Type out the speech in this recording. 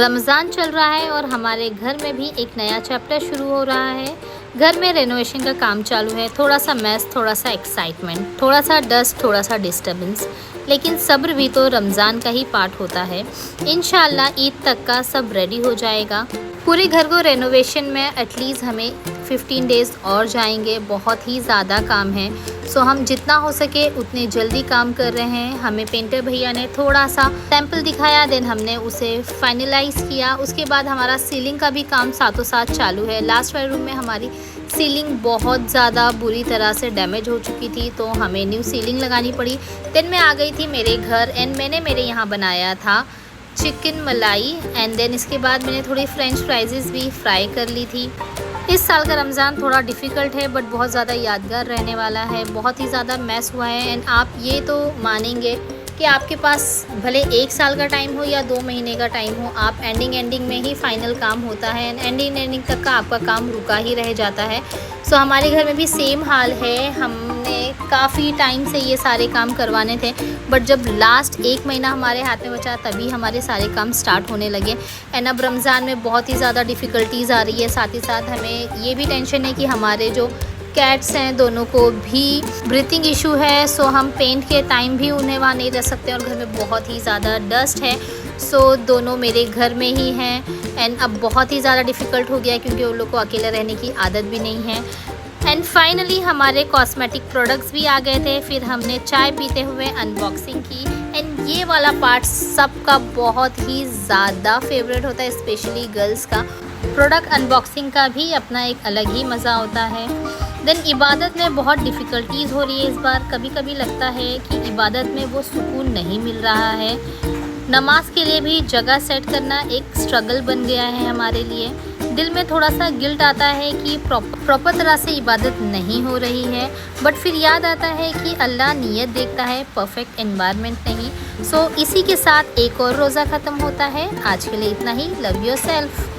रमज़ान चल रहा है और हमारे घर में भी एक नया चैप्टर शुरू हो रहा है। घर में रेनोवेशन का काम चालू है। थोड़ा सा मैस, थोड़ा सा एक्साइटमेंट, थोड़ा सा डस्ट, थोड़ा सा डिस्टर्बेंस, लेकिन सब्र भी तो रमज़ान का ही पार्ट होता है। इंशाल्लाह ईद तक का सब रेडी हो जाएगा। पूरे घर को रेनोवेशन में एटलीस्ट हमें 15 डेज़ और जाएंगे। बहुत ही ज़्यादा काम है, सो हम जितना हो सके उतने जल्दी काम कर रहे हैं। हमें पेंटर भैया ने थोड़ा सा सैंपल दिखाया, देन हमने उसे फाइनलाइज़ किया। उसके बाद हमारा सीलिंग का भी काम साथों साथ चालू है। लास्ट वाले रूम में हमारी सीलिंग बहुत ज़्यादा बुरी तरह से डैमेज हो चुकी थी, तो हमें न्यू सीलिंग लगानी पड़ी। देन मैं आ गई थी मेरे घर एंड मैंने मेरे यहाँ बनाया था चिकन मलाई एंड देन इसके बाद मैंने थोड़ी फ्रेंच फ्राइज़ भी फ्राई कर ली थी। इस साल का रमज़ान थोड़ा डिफ़िकल्ट है बट बहुत ज़्यादा यादगार रहने वाला है। बहुत ही ज़्यादा मैस हुआ है एंड आप ये तो मानेंगे कि आपके पास भले 1 साल का टाइम हो या 2 महीने का टाइम हो, आप एंडिंग में ही फाइनल काम होता है एंड एंडिंग तक का आपका काम रुका ही रह जाता है। सो हमारे घर में भी सेम हाल है। हमने काफ़ी टाइम से ये सारे काम करवाने थे बट जब लास्ट 1 महीना हमारे हाथ में बचा तभी हमारे सारे काम स्टार्ट होने लगे एंड अब रमज़ान में बहुत ही ज़्यादा डिफ़िकल्टीज़ आ रही है। साथ ही साथ हमें ये भी टेंशन है कि हमारे जो कैट्स हैं दोनों को भी ब्रीथिंग इशू है, सो हम पेंट के टाइम भी उन्हें वहाँ नहीं रह सकते और घर में बहुत ही ज़्यादा डस्ट है। सो दोनों मेरे घर में ही हैं एंड अब बहुत ही ज़्यादा डिफ़िकल्ट हो गया है क्योंकि उन लोग को अकेले रहने की आदत भी नहीं है। एंड फाइनली हमारे कॉस्मेटिक प्रोडक्ट्स भी आ गए थे। फिर हमने चाय पीते हुए अनबॉक्सिंग की एंड ये वाला पार्ट सबका बहुत ही ज़्यादा फेवरेट होता है, स्पेशली गर्ल्स का। प्रोडक्ट अनबॉक्सिंग का भी अपना एक अलग ही मज़ा होता है। देन इबादत में बहुत डिफ़िकल्टीज़ हो रही है इस बार। कभी कभी लगता है कि इबादत में वो सुकून नहीं मिल रहा है। नमाज के लिए भी जगह सेट करना एक स्ट्रगल बन गया है हमारे लिए। दिल में थोड़ा सा गिल्ट आता है कि प्रॉपर तरह से इबादत नहीं हो रही है, बट फिर याद आता है कि अल्लाह नीयत देखता है, परफेक्ट एनवायरनमेंट नहीं। सो इसी के साथ एक और रोज़ा ख़त्म होता है। आज के लिए इतना ही। Love your self.